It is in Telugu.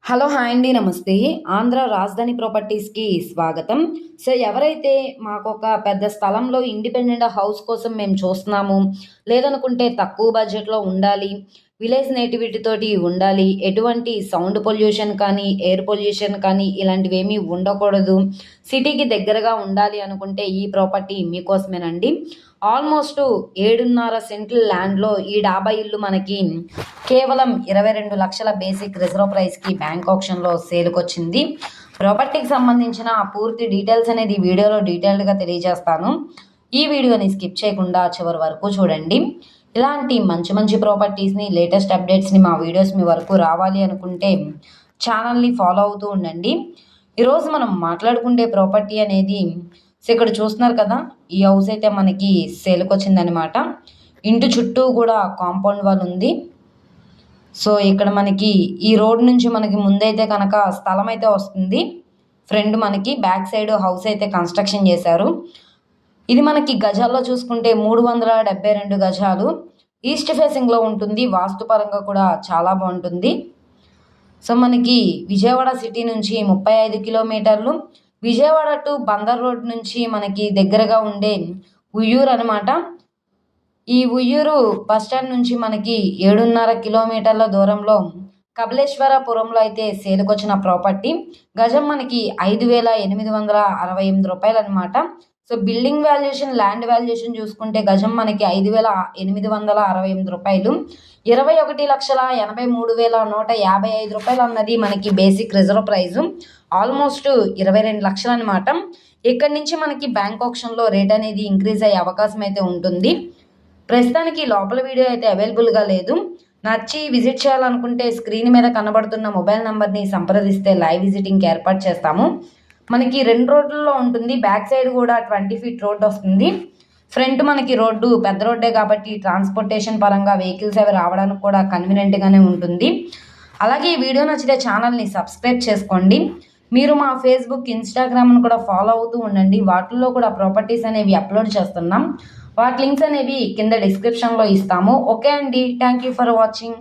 హలో హాయ్ అండి నమస్తే. ఆంధ్ర రాజధాని ప్రాపర్టీస్కి స్వాగతం. సో ఎవరైతే మాకు ఒక పెద్ద స్థలంలో ఇండిపెండెంట్ హౌస్ కోసం మేము చూస్తున్నాము, లేదనుకుంటే తక్కువ బడ్జెట్లో ఉండాలి, విలేజ్ నేటివిటీ తోటి ఉండాలి, ఎటువంటి సౌండ్ పొల్యూషన్ కానీ ఎయిర్ పొల్యూషన్ కానీ ఇలాంటివి ఏమీ ఉండకూడదు, సిటీకి దగ్గరగా ఉండాలి అనుకుంటే ఈ ప్రాపర్టీ మీకోసమేనండి. ఆల్మోస్ట్ 7.5 సెంట్ల ల్యాండ్లో ఈ డాబా ఇల్లు మనకి కేవలం 22 లక్షల బేసిక్ రిజర్వ్ ప్రైస్కి బ్యాంక్ ఆప్షన్లో సేల్కి వచ్చింది. ప్రాపర్టీకి సంబంధించిన పూర్తి డీటెయిల్స్ అనేది వీడియోలో డీటెయిల్డ్గా తెలియజేస్తాను. ఈ వీడియోని స్కిప్ చేయకుండా చివరి వరకు చూడండి. ఇలాంటి మంచి మంచి ప్రాపర్టీస్ని లేటెస్ట్ అప్డేట్స్ని మా వీడియోస్ మీ వరకు రావాలి అనుకుంటే ఛానల్ని ఫాలో అవుతూ ఉండండి. ఈరోజు మనం మాట్లాడుకునే ప్రాపర్టీ అనేది సో ఇక్కడ చూస్తున్నారు కదా, ఈ హౌస్ అయితే మనకి సేల్కి వచ్చిందనమాట. ఇంటి చుట్టూ కూడా కాంపౌండ్ వాల్ ఉంది. సో ఇక్కడ మనకి ఈ రోడ్ నుంచి మనకి ముందైతే కనుక స్థలం అయితే వస్తుంది. ఫ్రంట్ మనకి బ్యాక్ సైడ్ హౌస్ అయితే కన్స్ట్రక్షన్ చేశారు. ఇది మనకి గజాల్లో చూసుకుంటే 372 గజాలు. ఈస్ట్ ఫేసింగ్లో ఉంటుంది. వాస్తుపరంగా కూడా చాలా బాగుంటుంది. సో మనకి విజయవాడ సిటీ నుంచి 35 కిలోమీటర్లు, విజయవాడ టు బందర్ రోడ్ నుంచి మనకి దగ్గరగా ఉండే ఉయ్యూరు అనమాట. ఈ ఉయ్యూరు బస్టాండ్ నుంచి మనకి 7.5 కిలోమీటర్ల దూరంలో కపిలేశ్వరపురంలో అయితే సేలుకొచ్చిన ప్రాపర్టీ. గజం మనకి 5,868 రూపాయలు అనమాట. So building valuation, land valuation చూసుకుంటే గజం మనకి 5,868 రూపాయలు. 21,83,155 రూపాయలు అన్నది మనకి బేసిక్ రిజర్వ్ ప్రైజు. ఆల్మోస్ట్ 22 లక్షలు అనమాట. ఇక్కడి నుంచి మనకి బ్యాంక్ ఆప్షన్లో రేట్ అనేది ఇంక్రీజ్ అయ్యే అవకాశం అయితే ఉంటుంది. ప్రస్తుతానికి లోపల వీడియో అయితే అవైలబుల్గా లేదు. నచ్చి విజిట్ చేయాలనుకుంటే స్క్రీన్ మీద కనబడుతున్న మొబైల్ నెంబర్ని సంప్రదిస్తే లైవ్ విజిటింగ్కి ఏర్పాటు చేస్తాము. మనకి 2 రోడ్లలో ఉంటుంది. బ్యాక్ సైడ్ కూడా 20 ఫీట్ రోడ్ వస్తుంది. ఫ్రంట్ మనకి రోడ్డు పెద్ద రోడ్డే కాబట్టి ట్రాన్స్పోర్టేషన్ పరంగా వెహికల్స్ అవి రావడానికి కూడా కన్వీనియంట్గానే ఉంటుంది. అలాగే ఈ వీడియో నచ్చితే ఛానల్ని సబ్స్క్రైబ్ చేసుకోండి. మీరు మా ఫేస్బుక్, ఇన్స్టాగ్రామ్ను కూడా ఫాలో అవుతూ ఉండండి. వాటిల్లో కూడా ప్రాపర్టీస్ అనేవి అప్లోడ్ చేస్తున్నాం. వాటి లింక్స్ అనేవి కింద డిస్క్రిప్షన్లో ఇస్తాము. ఓకే అండి, థ్యాంక్ యూ ఫర్ వాచింగ్.